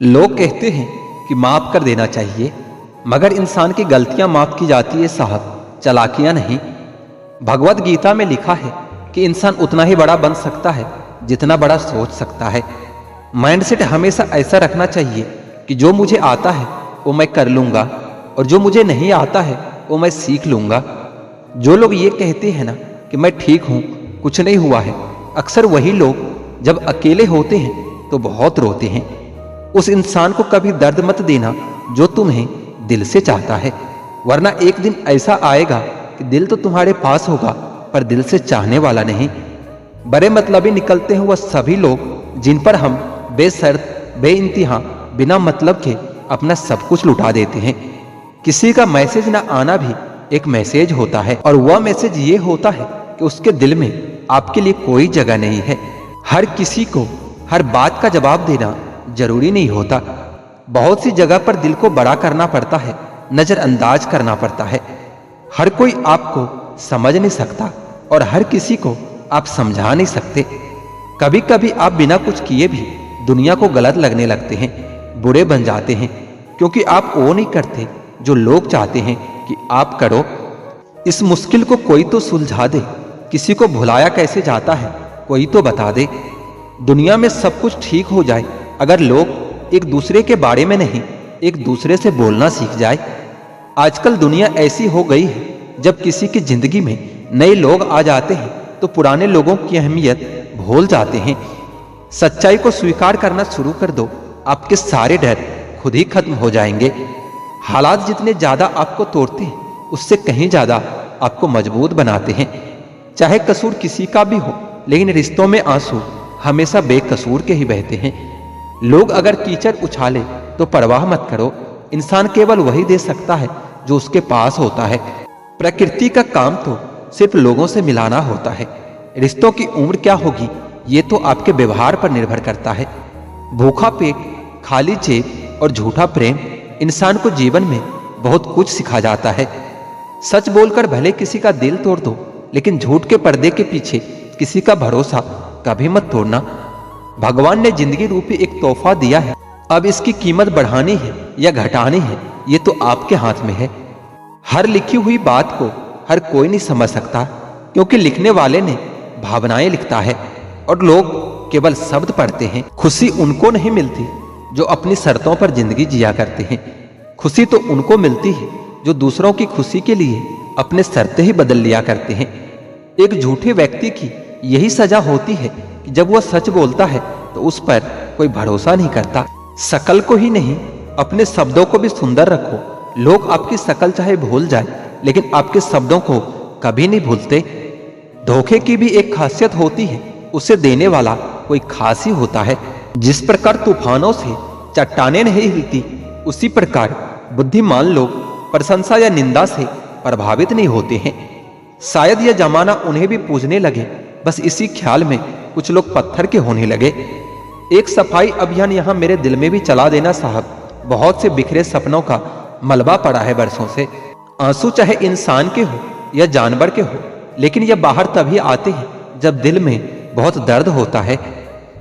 लोग कहते हैं कि माफ कर देना चाहिए, मगर इंसान की गलतियां माफ की जाती है साहब, चालाकियां नहीं। भगवत गीता में लिखा है कि इंसान उतना ही बड़ा बन सकता है जितना बड़ा सोच सकता है। माइंडसेट हमेशा ऐसा रखना चाहिए कि जो मुझे आता है वो मैं कर लूंगा और जो मुझे नहीं आता है वो मैं सीख लूंगा। जो लोग ये कहते हैं ना कि मैं ठीक हूं, कुछ नहीं हुआ है, अक्सर वही लोग जब अकेले होते हैं तो बहुत रोते हैं। उस इंसान को कभी दर्द मत देना जो तुम्हें दिल से चाहता है, वरना एक दिन ऐसा आएगा कि दिल तो तुम्हारे पास होगा पर दिल से चाहने वाला नहीं। बड़े मतलबी निकलते हैं वह सभी लोग जिन पर हम बेशर्त बेइंतहा बिना मतलब के अपना सब कुछ लुटा देते हैं। किसी का मैसेज ना आना भी एक मैसेज होता है और वह मैसेज ये होता है कि उसके दिल में आपके लिए कोई जगह नहीं है। हर किसी को हर बात का जवाब देना जरूरी नहीं होता। बहुत सी जगह पर दिल को बड़ा करना पड़ता है, नजरअंदाज करना पड़ता है। हर कोई आपको समझ नहीं सकता और हर किसी को आप समझा नहीं सकते। कभी कभी आप बिना कुछ किए भी दुनिया को गलत लगने लगते हैं, बुरे बन जाते हैं, क्योंकि आप वो नहीं करते जो लोग चाहते हैं कि आप करो। इस मुश्किल को कोई तो सुलझा दे, किसी को भुलाया कैसे जाता है कोई तो बता दे। दुनिया में सब कुछ ठीक हो जाए अगर लोग एक दूसरे के बारे में नहीं एक दूसरे से बोलना सीख जाए। आजकल दुनिया ऐसी हो गई है, जब किसी की जिंदगी में नए लोग आ जाते हैं तो पुराने लोगों की अहमियत भूल जाते हैं। सच्चाई को स्वीकार करना शुरू कर दो, आपके सारे डर खुद ही खत्म हो जाएंगे। हालात जितने ज्यादा आपको तोड़ते हैं उससे कहीं ज्यादा आपको मजबूत बनाते हैं। चाहे कसूर किसी का भी हो, लेकिन रिश्तों में आंसू हमेशा बेकसूर के ही बहते हैं। लोग अगर कीचड़ उछाले तो परवाह मत करो, इंसान केवल वही दे सकता है जो उसके पास होता है। प्रकृति का काम तो सिर्फ लोगों से मिलाना होता है। रिश्तों की उम्र क्या होगी ये तो आपके व्यवहार पर निर्भर करता है। भूखा पेट, खाली जेब और झूठा प्रेम इंसान को जीवन में बहुत कुछ सिखा जाता है। सच बोलकर भले किसी का दिल तोड़ दो, लेकिन झूठ के पर्दे के पीछे किसी का भरोसा कभी मत तोड़ना। भगवान ने जिंदगी रूपी एक तोहफा दिया है, अब इसकी कीमत बढ़ानी है या घटानी है ये तो आपके हाथ में है। हर लिखी हुई बात को हर कोई नहीं समझ सकता, क्योंकि लिखने वाले ने भावनाएं लिखता है और लोग केवल शब्द पढ़ते हैं। खुशी उनको नहीं मिलती जो अपनी शर्तों पर जिंदगी जिया करते हैं। खुशी तो उनको मिलती है जो दूसरों की खुशी के लिए अपने शर्तें ही बदल लिया करते हैं। एक झूठे व्यक्ति की यही सजा होती है कि जब वह सच बोलता है तो उस पर कोई भरोसा नहीं करता। शकल को ही नहीं अपने शब्दों को भी सुंदर रखो। लोग आपकी शकल चाहे भूल जाए, लेकिन आपके शब्दों को कभी नहीं भूलते। धोखे की भी एक खासियत होती है, उसे देने वाला कोई खास ही होता है। जिस प्रकार तूफानों से चट्टानें नहीं हिलती, उसी प्रकार बुद्धिमान लोग प्रशंसा या निंदा से प्रभावित नहीं होते हैं। शायद यह जमाना उन्हें भी पूजने लगे, बस इसी ख्याल में कुछ लोग पत्थर के होने लगे। एक सफाई अभियान यहाँ मेरे दिल में भी चला देना साहब। बहुत से बिखरे सपनों का मलबा पड़ा है बरसों से। आंसू चाहे इंसान के हो या जानवर के हो, लेकिन यह बाहर तभी आते हैं जब दिल में बहुत दर्द होता है।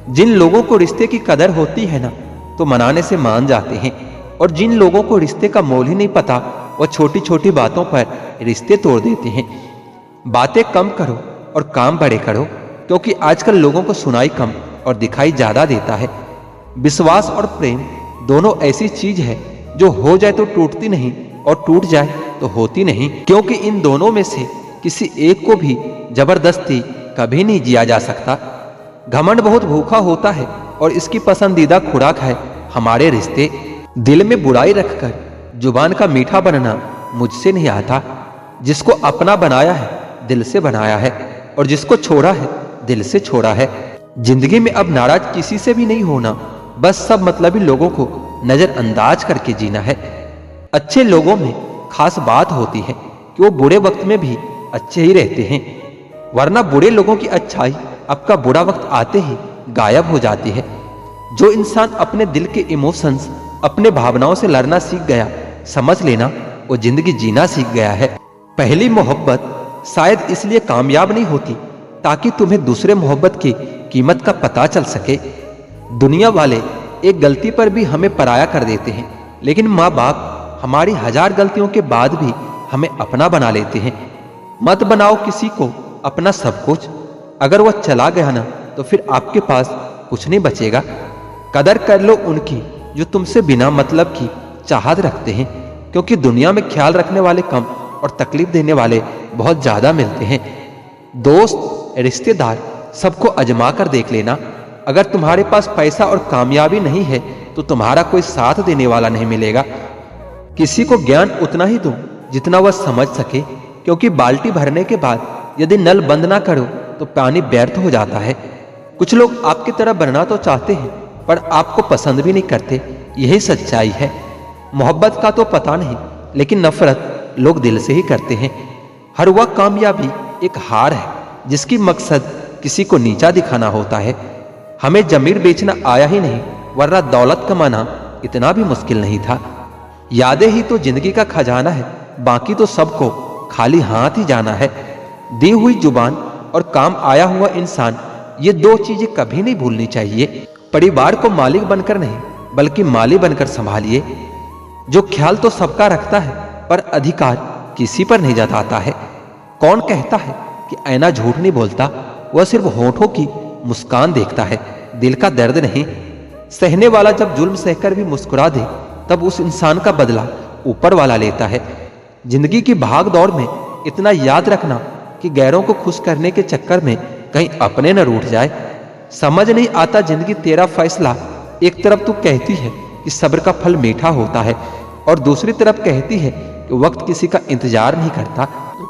जिन लोगों को रिश्ते की कदर होती है ना, तो मनाने से मान जाते हैं, और जिन लोगों को रिश्ते का मोल ही नहीं पता वह छोटी छोटी बातों पर रिश्ते तोड़ देते हैं। बातें कम करो और काम बड़े करो, क्योंकि आजकल लोगों को सुनाई कम और दिखाई ज्यादा देता है। विश्वास और प्रेम दोनों ऐसी चीज है जो हो जाए तो टूटती नहीं और टूट जाए तो होती नहीं, क्योंकि इन दोनों में से किसी एक को भी जबरदस्ती कभी नहीं जिया जा सकता। घमंड बहुत भूखा होता है और इसकी पसंदीदा खुराक है हमारे रिश्ते। दिल में बुराई रखकर जुबान का मीठा बनना मुझसे नहीं आता। जिसको अपना बनाया है दिल से बनाया है, और जिसको छोड़ा है दिल से छोड़ा है। जिंदगी में अब नाराज किसी से भी नहीं होना, बस सब मतलबी लोगों को नजरअंदाज करके जीना है। अच्छे लोगों में खास बात होती है कि वो बुरे वक्त में भी अच्छे ही रहते हैं, वरना बुरे लोगों की अच्छाई आपका बुरा वक्त आते ही गायब हो जाती है। जो इंसान अपने दिल के इमोशंस, अपने भावनाओं से लड़ना सीख गया, समझ लेना वो जिंदगी जीना सीख गया है। पहली मोहब्बत शायद इसलिए कामयाब नहीं होती ताकि तुम्हें दूसरे मोहब्बत की कीमत का पता चल सके। दुनिया वाले एक गलती पर भी हमें पराया कर देते हैं, लेकिन माँ बाप हमारी 1000 गलतियों के बाद भी हमें अपना बना लेते हैं। मत बनाओ किसी को अपना सब कुछ, अगर वह चला गया ना तो फिर आपके पास कुछ नहीं बचेगा। कदर कर लो उनकी जो तुमसे बिना मतलब की चाहत रखते हैं, क्योंकि दुनिया में ख्याल रखने वाले कम और तकलीफ देने वाले बहुत ज्यादा मिलते हैं। दोस्त, रिश्तेदार सबको आजमा कर देख लेना। अगर तुम्हारे पास पैसा और कामयाबी नहीं है तो तुम्हारा कोई साथ देने वाला नहीं मिलेगा। किसी को ज्ञान उतना ही दो जितना वह समझ सके, क्योंकि बाल्टी भरने के बाद यदि नल बंद ना करो तो पानी व्यर्थ हो जाता है। कुछ लोग आपकी तरह बनना तो चाहते हैं पर आपको पसंद भी नहीं करते, यही सच्चाई है। मोहब्बत का तो पता नहीं, लेकिन नफरत लोग दिल से ही करते हैं। हर वह कामयाबी एक हार है जिसकी मकसद किसी को नीचा दिखाना होता है। हमें जमीर बेचना आया ही नहीं, वरना दौलत कमाना इतना भी मुश्किल नहीं था। यादें ही तो जिंदगी का खजाना है, बाकी तो सबको खाली हाथ ही जाना है। दी हुई जुबान और काम आया हुआ इंसान, ये दो चीजें कभी नहीं भूलनी चाहिए। परिवार को मालिक बनकर नहीं बल्कि माली बनकर संभालिए। जो ख्याल तो सबका रखता है पर अधिकार किसी पर नहीं जताता है। कौन कहता है कि ऐना झूठ नहीं बोलता, वह सिर्फ होठों की मुस्कान देखता है, दिल का दर्द नहीं। सहने वाला जब जुल्म सहकर भी मुस्कुरा दे तब उस इंसान का बदला ऊपर वाला लेता है। जिंदगी की भाग दौड़ में इतना याद रखना कि गैरों को खुश करने के चक्कर में कहीं अपने न रूठ जाए। समझ नहीं आता जिंदगी तेरा फैसला। एक तरफ तू कहती है कि सब्र का फल मीठा होता है और दूसरी तरफ कहती है कि वक्त किसी का इंतजार नहीं करता।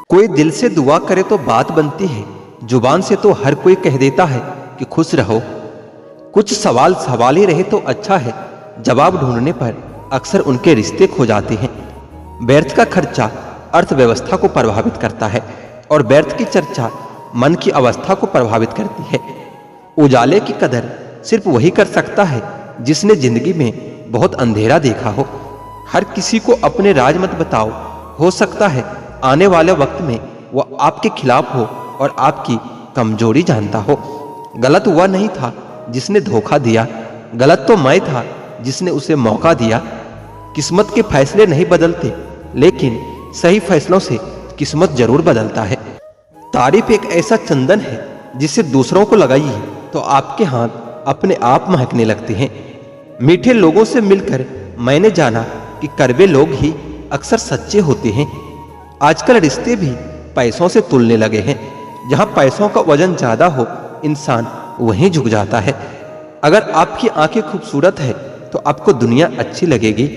कोई दिल से दुआ करे तो बात बनती है, जुबान से तो हर कोई कह देता है कि खुश रहो। कुछ सवाल सवाल ही रहे तो अच्छा है, जवाब ढूंढने पर अक्सर उनके रिश्ते खो जाते हैं। व्यर्थ का खर्चा अर्थव्यवस्था को प्रभावित करता है और व्यर्थ की चर्चा मन की अवस्था को प्रभावित करती है। उजाले की कदर सिर्फ वही कर सकता है जिसने जिंदगी में बहुत अंधेरा देखा हो। हर किसी को अपने राज मत बताओ, हो सकता है आने वाले वक्त में वह आपके खिलाफ हो और आपकी कमजोरी जानता हो। गलत वह नहीं था जिसने धोखा दिया, गलत तो मैं था जिसने उसे मौका दिया। किस्मत के फैसले नहीं बदलते, लेकिन सही फैसलों से किस्मत जरूर बदलता है। तारीफ एक ऐसा चंदन है जिसे दूसरों को लगाइए तो आपके हाथ अपने आप महकने लगते हैं। मीठे लोगों से मिलकर मैंने जाना कि कड़वे लोग ही अक्सर सच्चे होते हैं। आजकल रिश्ते भी पैसों से तुलने लगे हैं। जहां पैसों का वजन ज्यादा हो, इंसान वहीं झुक जाता है। अगर आपकी आंखें खूबसूरत है तो आपको दुनिया अच्छी लगेगी,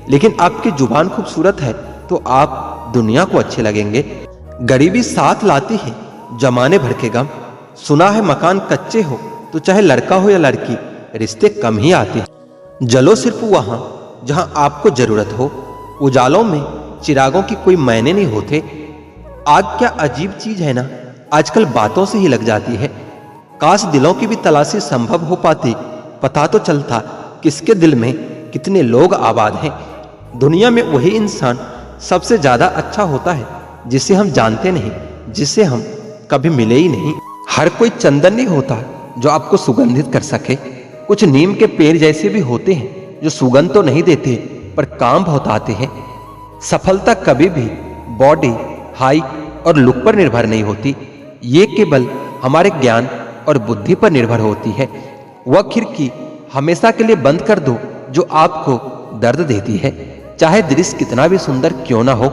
लेकिन आपकी जुबान खूबसूरत है तो आप दुनिया को अच्छे लगेंगे। गरीबी साथ लाती है जमाने भर के गम। सुना है मकान कच्चे हो तो चाहे लड़का हो या लड़की, रिश्ते कम ही आते हैं। जलो सिर्फ वहां जहां आपको जरूरत हो। उजालों में चिरागों की कोई मायने नहीं होते। आग क्या अजीब चीज है ना, आजकल बातों से ही लग जाती है। काश दिलों की भी तलाशी संभव हो पाती, पता तो चलता किसके दिल में कितने लोग आबाद हैं। दुनिया में वही इंसान सबसे ज्यादा अच्छा होता है जिसे हम जानते नहीं, जिसे हम कभी मिले ही नहीं। हर कोई चंदन नहीं होता जो आपको सुगंधित कर सके। कुछ नीम के पेड़ जैसे भी होते हैं जो सुगंध तो नहीं देते पर काम बहुत आते हैं। सफलता कभी भी बॉडी, हाइट और लुक पर निर्भर नहीं होती, ये केवल हमारे ज्ञान और बुद्धि पर निर्भर होती है। वह खिड़की हमेशा के लिए बंद कर दो जो आपको दर्द देती है, चाहे दृश्य कितना भी सुंदर क्यों ना हो।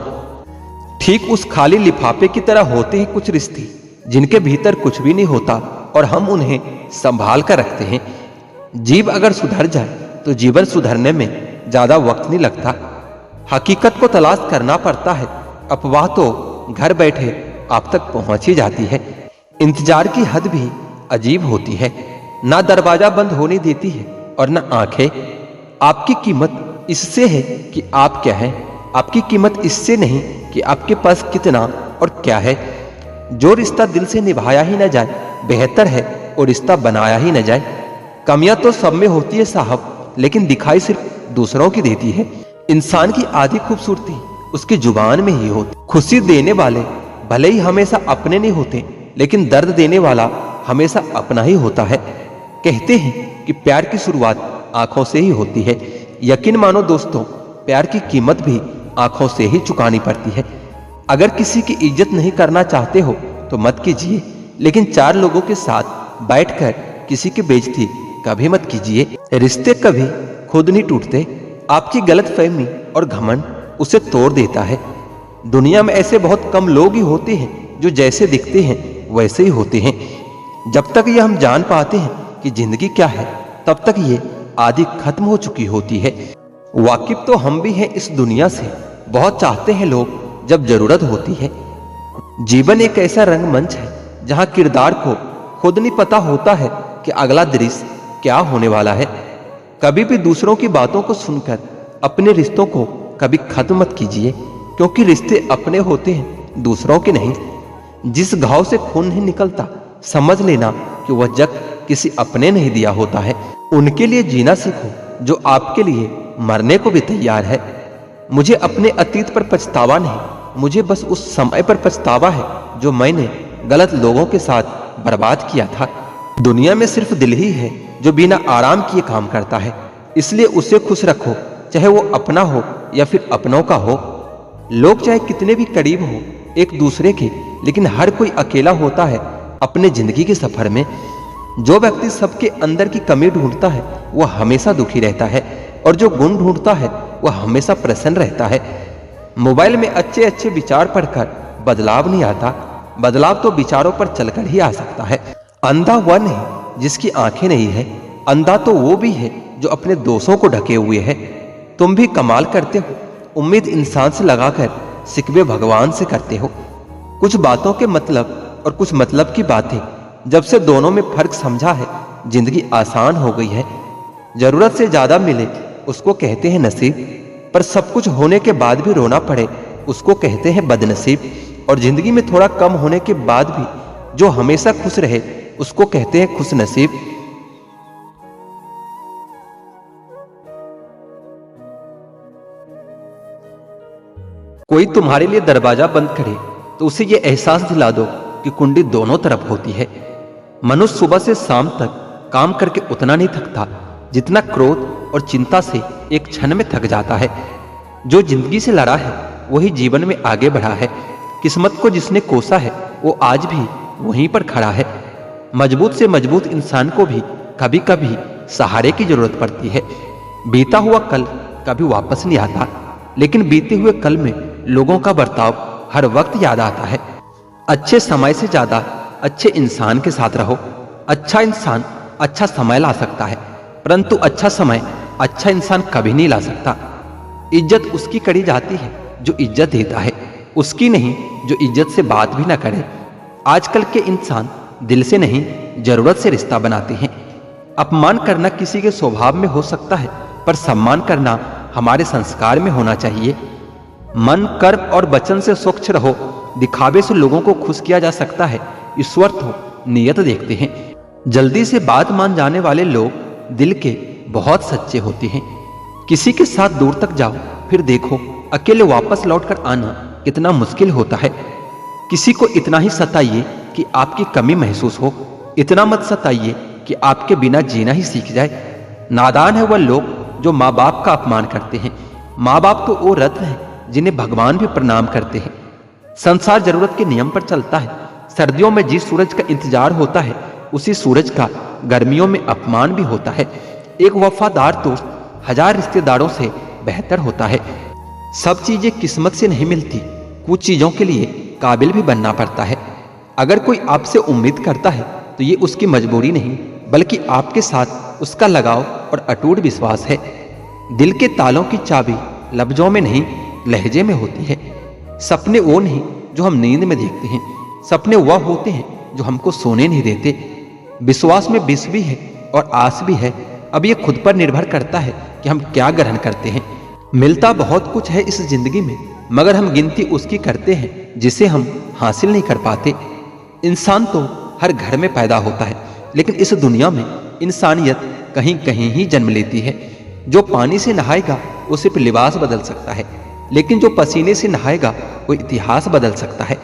ठीक उस खाली लिफाफे की तरह होते हैं कुछ रिश्ते जिनके भीतर कुछ भी नहीं होता और हम उन्हें संभाल कर रखते हैं। जीव अगर सुधर जाए तो जीवन सुधरने में ज्यादा वक्त नहीं लगता। हकीकत को तलाश करना पड़ता है, अफवाह तो घर बैठे आप तक पहुंच ही जाती है। इंतजार की हद भी अजीब होती है, ना दरवाजा बंद होने देती है और ना आंखें। आपकी कीमत इससे है कि आप क्या हैं, आपकी कीमत इससे नहीं कि आपके पास कितना और क्या है। जो रिश्ता दिल से निभाया ही न जाए बेहतर है और रिश्ता बनाया ही न जाए। कमियां तो सब में होती है साहब, लेकिन दिखाई सिर्फ दूसरों की देती है। इंसान की आधी खूबसूरती उसकी जुबान में ही होती। खुशी देने वाले भले ही हमेशा अपने नहीं होते, लेकिन दर्द देने वाला हमेशा अपना ही होता है। कहते हैं कि प्यार की शुरुआत आंखों से ही होती है। यकीन मानो दोस्तों, प्यार की कीमत भी आंखों से ही चुकानी पड़ती है। अगर किसी की इज्जत नहीं करना चाहते हो तो मत कीजिए, लेकिन चार लोगों के साथ बैठकर किसी की बेइज्जती कभी मत कीजिए। रिश्ते कभी खुद नहीं टूटते, आपकी गलतफहमी और घमंड उसे तोड़ देता है। दुनिया में ऐसे बहुत कम लोग ही होते हैं जो जैसे दिखते हैं वैसे ही होते हैं। जब तक ये हम जान पाते हैं कि जिंदगी क्या है, तब तक ये आदि खत्म हो चुकी होती है। वाकिफ तो हम भी हैं इस दुनिया से, बहुत चाहते हैं लोग जब जरूरत होती है। जीवन एक ऐसा रंगमंच है जहां किरदार को खुद नहीं पता होता है कि अगला दृश्य क्या होने वाला है। कभी भी दूसरों की बातों को सुनकर अपने रिश्तों को कभी खत्म मत कीजिए, क्योंकि रिश्ते अपने होते हैं, दूसरों के नहीं। जिस घाव से खून नहीं निकलता, समझ लेना कि वह जख्म किसी अपने नहीं दिया होता है। उनके लिए जीना सीखो जो आपके लिए मरने को भी तैयार है। मुझे अपने अतीत पर पछतावा नहीं, मुझे बस उस समय पर पछतावा है जो मैंने गलत लोगों के साथ बर्बाद किया था। दुनिया में सिर्फ दिल ही है जो बिना आराम किए काम करता है, इसलिए उसे खुश रखो, चाहे वो अपना हो या फिर अपनों का हो। लोग चाहे कितने भी करीब हो एक दूसरे के, लेकिन हर कोई अकेला होता है अपने जिंदगी के सफर में। जो व्यक्ति सबके अंदर की कमी ढूंढता है वह हमेशा दुखी रहता है, और जो गुण ढूंढता है वह हमेशा प्रसन्न रहता है। मोबाइल में अच्छे अच्छे विचार पढ़कर बदलाव नहीं आता, बदलाव तो विचारों पर चलकर ही आ सकता है। अंधा वह नहीं जिसकी आंखें नहीं है, अंधा तो वो भी है जो अपने दोषों को ढके हुए है। तुम भी कमाल करते हो, उम्मीद इंसान से लगाकर सिकवे भगवान से करते हो। कुछ बातों के मतलब और कुछ मतलब की बातें, जब से दोनों में फर्क समझा है, जिंदगी आसान हो गई है। जरूरत से ज्यादा मिले उसको कहते हैं नसीब, पर सब कुछ होने के बाद भी रोना पड़े उसको कहते हैं बदनसीब। और जिंदगी में थोड़ा कम होने के बाद भी जो हमेशा खुश रहे उसको कहते हैं खुश नसीब। कोई तुम्हारे लिए दरवाजा बंद करे तो उसे ये एहसास दिला दो कि कुंडी दोनों तरफ होती है। मनुष्य सुबह से शाम तक काम करके उतना नहीं थकता जितना क्रोध और चिंता से एक क्षण में थक जाता है। जो जिंदगी से लड़ा है वही जीवन में आगे बढ़ा है। किस्मत को जिसने कोसा है वो आज भी वहीं पर खड़ा है। मजबूत से मजबूत इंसान को भी कभी कभी सहारे की जरूरत पड़ती है। बीता हुआ कल कभी वापस नहीं आता, लेकिन बीते हुए कल में लोगों का बर्ताव हर वक्त याद आता है। अच्छे समय से ज्यादा अच्छे इंसान के साथ रहो। अच्छा इंसान अच्छा समय ला सकता है, परंतु अच्छा समय अच्छा इंसान कभी नहीं ला सकता। इज्जत उसकी करी जाती है जो इज्जत देता है, उसकी नहीं जो इज्जत से बात भी ना करे। आजकल के इंसान दिल से नहीं जरूरत से रिश्ता बनाते हैं। अपमान करना किसी के स्वभाव में हो सकता है, पर सम्मान करना हमारे संस्कार में होना चाहिए। मन, कर्म और वचन से स्वच्छ रहो। दिखावे से लोगों को खुश किया जा सकता है, ईश्वर तो नियत देखते हैं। जल्दी से बात मान जाने वाले लोग दिल के बहुत सच्चे होते हैं। किसी के साथ दूर तक जाओ, फिर देखो अकेले वापस लौटकर आना कितना मुश्किल होता है। किसी को इतना ही सताइए कि आपकी कमी महसूस हो, इतना मत सताइए कि आपके बिना जीना ही सीख जाए। नादान है वह लोग जो माँ बाप का अपमान करते हैं। माँ बाप तो वो रत्न हैं जिन्हें भगवान भी प्रणाम करते हैं। संसार जरूरत के नियम पर चलता है। सर्दियों में जिस सूरज का इंतजार होता है, उसी सूरज का गर्मियों में अपमान भी होता है। एक वफादार दोस्त हजार रिश्तेदारों से बेहतर होता है। सब चीजें किस्मत से नहीं मिलती, कुछ चीजों के लिए काबिल भी बनना पड़ता है। अगर कोई आपसे उम्मीद करता है तो ये उसकी मजबूरी नहीं, बल्कि आपके साथ उसका लगाव और अटूट विश्वास है। दिल के तालों की चाबी लफ्जों में नहीं, लहजे में होती है। सपने वो नहीं जो हम नींद में देखते हैं, सपने वह होते हैं जो हमको सोने नहीं देते। विश्वास में विष भी है और आस भी है। अब ये खुद पर निर्भर करता है कि हम क्या ग्रहण करते हैं। मिलता बहुत कुछ है इस जिंदगी में, मगर हम गिनती उसकी करते हैं जिसे हम हासिल नहीं कर पाते। इंसान तो हर घर में पैदा होता है, लेकिन इस दुनिया में इंसानियत कहीं कहीं ही जन्म लेती है। जो पानी से नहाएगा वो सिर्फ लिबास बदल सकता है, लेकिन जो पसीने से नहाएगा वो इतिहास बदल सकता है।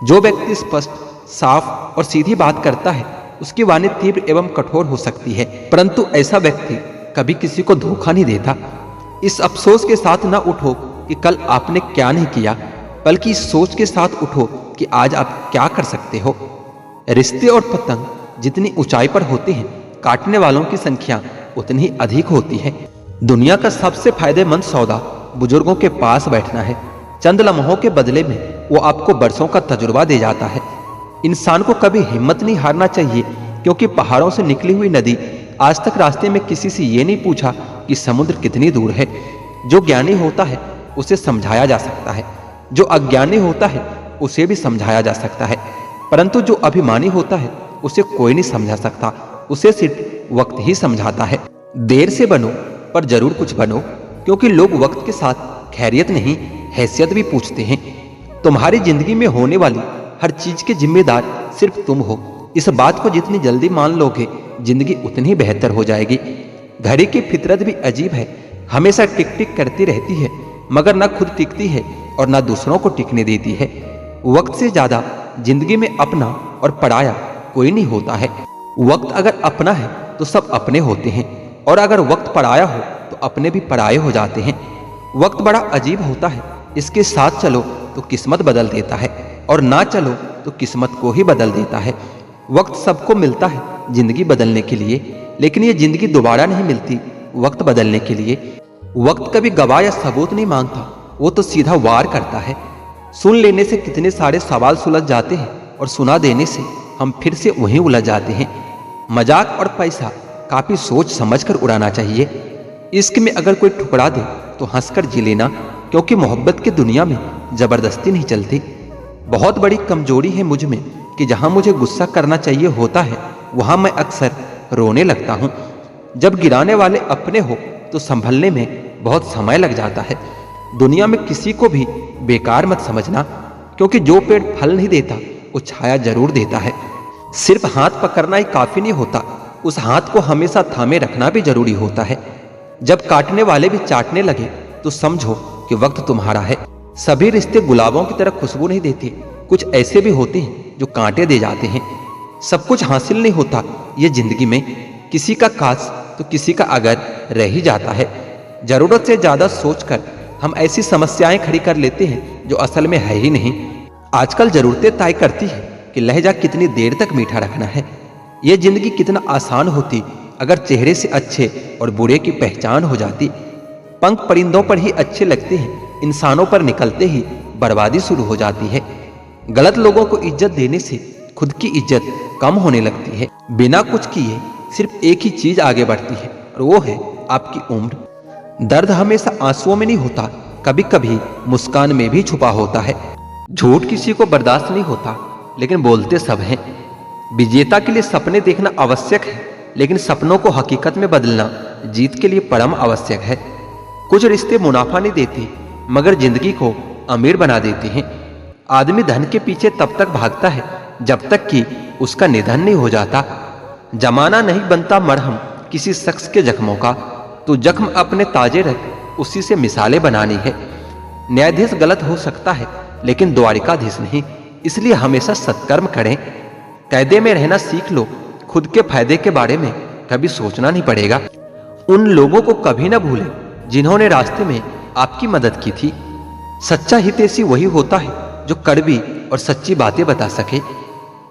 जो व्यक्ति स्पष्ट, साफ और सीधी बात करता है उसकी वाणी तीव्र एवं कठोर हो सकती है, परंतु ऐसा व्यक्ति कभी किसी को धोखा नहीं देता। इस अफसोस के साथ ना उठो कि कल आपने क्या नहीं किया, बल्कि इस सोच के साथ उठो कि आज आप क्या कर सकते हो। रिश्ते और पतंग जितनी ऊंचाई पर होते हैं, काटने वालों की संख्या उतनी ही अधिक होती है। दुनिया का सबसे फायदेमंद सौदा बुजुर्गों के पास बैठना है। चंद लम्हों के बदले में वो आपको बरसों का तजुर्बा दे जाता है। इंसान को कभी हिम्मत नहीं हारना चाहिए, क्योंकि पहाड़ों से निकली हुई नदी आज तक रास्ते में किसी से ये नहीं पूछा कि समुद्र कितनी दूर है। जो ज्ञानी होता है उसे समझाया जा सकता है, जो अज्ञानी होता है उसे भी समझाया जा सकता है, परंतु जो अभिमानी होता है उसे कोई नहीं समझा सकता, उसे सिर्फ वक्त ही समझाता है। देर से बनो पर जरूर कुछ बनो, क्योंकि लोग वक्त के साथ खैरियत नहीं हैसियत भी पूछते हैं। तुम्हारी जिंदगी में होने वाली हर चीज के जिम्मेदार सिर्फ तुम हो। इस बात को जितनी जल्दी मान लोगे, जिंदगी उतनी बेहतर हो जाएगी। घड़ी की फितरत भी अजीब है, हमेशा टिक टिक करती रहती है, मगर ना खुद टिकती है और ना दूसरों को टिकने देती है। वक्त से ज्यादा जिंदगी में अपना और पराया कोई नहीं होता है। वक्त अगर अपना है तो सब अपने होते हैं, और अगर वक्त पराया हो तो अपने भी पराये हो जाते हैं। वक्त बड़ा अजीब होता है, इसके साथ चलो तो किस्मत बदल देता है, और ना चलो तो किस्मत को ही बदल देता है। वक्त सबको मिलता है जिंदगी बदलने के लिए, लेकिन ये जिंदगी दोबारा नहीं मिलती वक्त बदलने के लिए। वक्त कभी गवाह या सबूत नहीं मांगता, वो तो सीधा वार करता है। सुन लेने से कितने सारे सवाल सुलझ जाते हैं, और सुना देने से हम फिर से वहीं उलझ जाते हैं। मजाक और पैसा काफी सोच समझकर उड़ाना चाहिए। इश्क में अगर कोई ठुकरा दे तो हंसकर जी लेना, क्योंकि मोहब्बत की दुनिया में जबरदस्ती नहीं चलती। बहुत बड़ी कमजोरी है मुझ में कि जहां मुझे गुस्सा करना चाहिए होता है, वहां मैं अक्सर रोने लगता हूं। जब गिराने वाले अपने हो तो संभलने में बहुत समय लग जाता है। दुनिया में किसी को भी बेकार मत समझना, क्योंकि जो पेड़ फल नहीं देता वो छाया जरूर देता है। सिर्फ हाथ पकड़ना ही काफी नहीं होता, उस हाथ को हमेशा थामे रखना भी जरूरी होता है। जब काटने वाले भी चाटने लगे तो समझो कि वक्त तुम्हारा है। सभी रिश्ते गुलाबों की तरह खुशबू नहीं देते, कुछ ऐसे भी होते हैं जो कांटे दे जाते हैं। सब कुछ हासिल नहीं होता ये जिंदगी में, किसी का काश तो किसी का अगर रह ही जाता है। जरूरत से ज्यादा सोचकर हम ऐसी समस्याएं खड़ी कर लेते हैं जो असल में है ही नहीं। आजकल जरूरतें तय करती है कि लहजा कितनी देर तक मीठा रखना है। ये जिंदगी कितना आसान होती अगर चेहरे से अच्छे और बुरे की पहचान हो जाती। पंख परिंदों पर ही अच्छे लगते हैं, इंसानों पर निकलते ही बर्बादी शुरू हो जाती है। गलत लोगों को इज्जत देने से खुद की इज्जत कम होने लगती है। बिना कुछ किए सिर्फ एक ही चीज आगे बढ़ती है, और वो है आपकी उम्र। दर्द हमेशा आंसुओं में नहीं होता, कभी कभी मुस्कान में भी छुपा होता है। झूठ किसी को बर्दाश्त नहीं होता, लेकिन बोलते सब हैं। विजेता के लिए सपने देखना आवश्यक है, लेकिन सपनों को हकीकत में बदलना जीत के लिए परम आवश्यक है। कुछ रिश्ते मुनाफा नहीं देते, मगर जिंदगी को अमीर बना देते हैं। आदमी धन के पीछे तब तक भागता है जब तक कि उसका निधन नहीं हो जाता। जमाना नहीं बनता मरहम किसी शख्स के जख्मों का, तो जख्म अपने ताजे रख उसी से मिसालें बनानी है। न्यायाधीश गलत हो सकता है, लेकिन द्वारिकाधीश नहीं, इसलिए हमेशा सत्कर्म करें। कायदे में रहना सीख लो, खुद के फायदे के बारे में कभी सोचना नहीं पड़ेगा। उन लोगों को कभी ना भूलें जिन्होंने रास्ते में आपकी मदद की थी। सच्चा हितैषी वही होता है जो कड़वी और सच्ची बातें बता सके।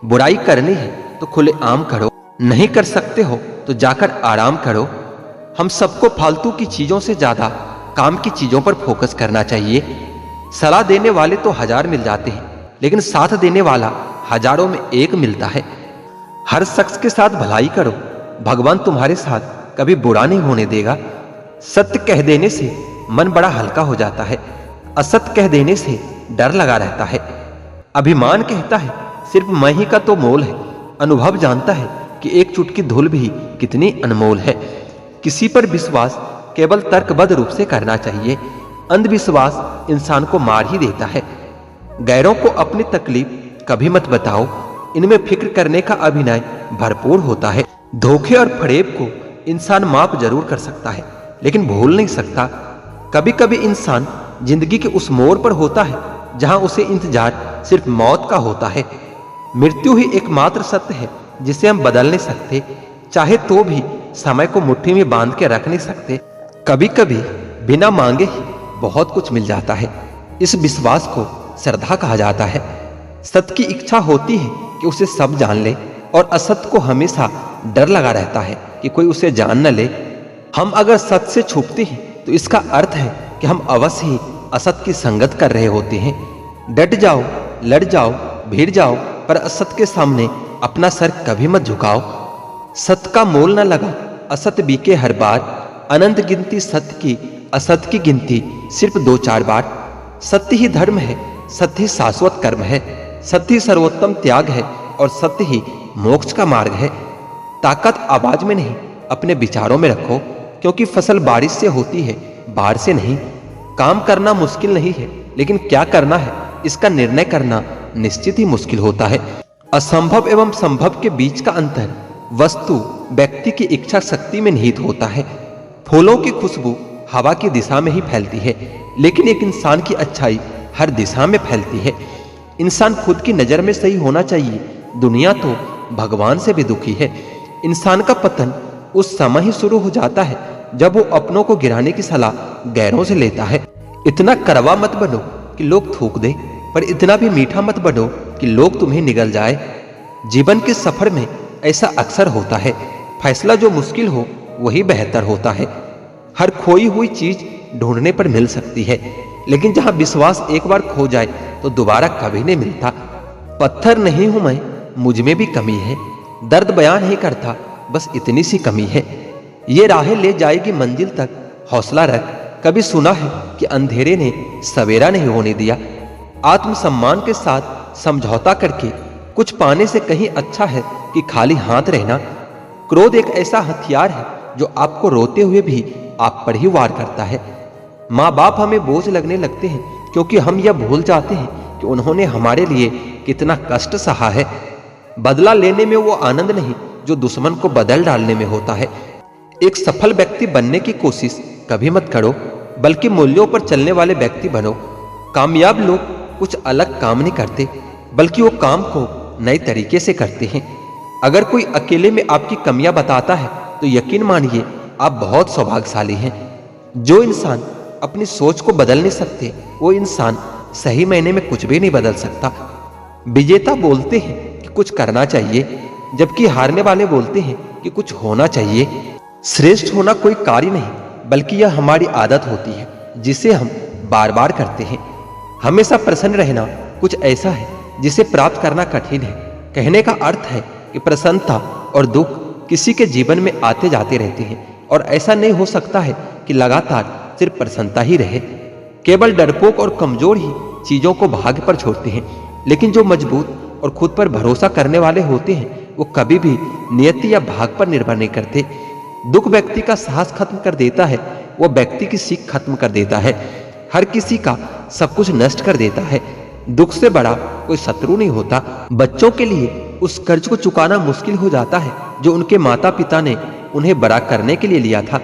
बुराई करनी है तो खुले आम करो, नहीं कर सकते हो तो जाकर आराम करो। हम सबको फालतू की चीजों से ज्यादा काम की चीजों पर फोकस करना चाहिए। सलाह देने वाले तो 1000 मिल जाते हैं, लेकिन साथ देने वाला हजारों में एक मिलता है। हर शख्स के साथ भलाई करो, भगवान तुम्हारे साथ कभी बुरा नहीं होने देगा। सत्य कह देने से मन बड़ा हल्का हो जाता है, असत्य कह देने से डर लगा रहता है। अभिमान कहता है सिर्फ मैं ही का तो मोल है, अनुभव जानता है कि एक चुटकी धूल भी कितनी अनमोल है। किसी पर विश्वास केवल तर्कबद्ध रूप से करना चाहिए, अंधविश्वास इंसान को मार ही देता है। गैरों को अपनी तकलीफ कभी मत बताओ, इनमें फिक्र करने का अभिनय भरपूर होता है। धोखे और फरेब को इंसान माफ जरूर कर सकता है, लेकिन भूल नहीं सकता। कभी कभी इंसान जिंदगी के उस मोड़ पर होता है जहां उसे इंतजार सिर्फ मौत का होता है। मृत्यु ही एकमात्र सत्य है जिसे हम बदल नहीं सकते, चाहे तो भी समय को मुट्ठी में बांध के रख नहीं सकते। कभी कभी बिना मांगे ही बहुत कुछ मिल जाता है। इस विश्वास को श्रद्धा कहा जाता है। सत्य की इच्छा होती है कि उसे सब जान ले, और असत्य को हमेशा डर लगा रहता है कि कोई उसे जान न ले। हम अगर सत्य से छुपते हैं तो इसका अर्थ है कि हम अवश्य ही असत्य की संगत कर रहे होते हैं। डट जाओ, लड़ जाओ, भिड़ जाओ, पर असत्य के सामने अपना सर कभी मत झुकाओ। सत्य का मोल न लगा, असत्य बीके हर बार। अनंत गिनती सत्य की, असत्य की गिनती सिर्फ 2-4 बार। सत्य ही धर्म है, सत्य ही शाश्वत कर्म है, सत्य ही सर्वोत्तम त्याग है, और सत्य ही मोक्ष का मार्ग है। ताकत आवाज में नहीं, अपने विचारों में रखो, क्योंकि फसल बारिश से होती है, बाढ़ से नहीं। काम करना मुश्किल नहीं है, लेकिन क्या करना है इसका निर्णय करना निश्चित ही मुश्किल होता है। असंभव एवं संभव के बीच का अंतर वस्तु व्यक्ति की इच्छा शक्ति में निहित होता है। फूलों की खुशबू हवा की दिशा में ही फैलती है, लेकिन एक इंसान की अच्छाई हर दिशा में फैलती है। इंसान खुद की नजर में सही होना चाहिए, दुनिया तो भगवान से भी दुखी है। इंसान का पतन उस समय ही शुरू हो जाता है जब वो अपनों को गिराने की सलाह गैरों से लेता है। इतना कड़वा मत बनो कि लोग थूक दे, पर इतना भी मीठा मत बनो कि लोग तुम्हें निगल जाए। जीवन के सफर में ऐसा अक्सर होता है, फैसला जो मुश्किल हो वही बेहतर होता है। हर खोई हुई चीज ढूंढने पर मिल सकती है, लेकिन जहां विश्वास एक बार खो जाए तो दोबारा कभी नहीं मिलता। पत्थर नहीं हूं मैं, मुझ में भी कमी है, दर्द बयान नहीं करता, बस इतनी सी कमी है। ये राहें ले जाएगी मंजिल तक, हौसला रख। कभी सुना है कि अंधेरे ने सवेरा नहीं होने दिया। आत्मसम्मान के साथ समझौता करके कुछ पाने से कहीं अच्छा है कि खाली हाथ रहना। क्रोध एक ऐसा हथियार है जो आपको रोते हुए भी आप पर ही वार करता है। माँ बाप हमें बोझ लगने लगते हैं क्योंकि हम यह भूल जाते हैं कि उन्होंने हमारे लिए कितना कष्ट सहा है। बदला लेने में वो आनंद नहीं जो दुश्मन को बदल डालने में होता है। एक सफल व्यक्ति बनने की कोशिश कभी मत करो, बल्कि मूल्यों पर चलने वाले व्यक्ति बनो। कामयाब लोग कुछ अलग काम नहीं करते, बल्कि वो काम को नए तरीके से करते हैं। अगर कोई अकेले में आपकी कमियां बताता है तो यकीन मानिए आप बहुत सौभाग्यशाली हैं। जो इंसान अपनी सोच को बदल नहीं सकते, वो इंसान सही मायने में कुछ भी नहीं बदल सकता। विजेता बोलते हैं कि कुछ करना चाहिए, जबकि हारने वाले बोलते हैं कि कुछ होना चाहिए। श्रेष्ठ होना कोई कार्य नहीं, बल्कि यह हमारी आदत होती है जिसे हम बार बार करते हैं। हमेशा प्रसन्न रहना कुछ ऐसा है जिसे प्राप्त करना कठिन है। कहने का अर्थ है कि प्रसन्नता और दुख किसी के जीवन में आते जाते रहते हैं, और ऐसा नहीं हो सकता है कि लगातार सिर्फ प्रसन्नता ही रहे। केवल डरपोक और कमजोर ही चीजों को भाग्य पर छोड़ते हैं, लेकिन जो मजबूत और खुद पर भरोसा करने वाले होते हैं वो कभी भी नियति या भाग पर निर्भर नहीं करते। दुख व्यक्ति का साहस खत्म कर देता है, वो व्यक्ति की सीख खत्म कर देता है। हर किसी का सब कुछ नष्ट कर देता है। दुख से बड़ा कोई शत्रु नहीं होता। बच्चों के लिए उस कर्ज को चुकाना मुश्किल हो जाता है जो उनके माता पिता ने उन्हें बड़ा करने के लिए लिया था।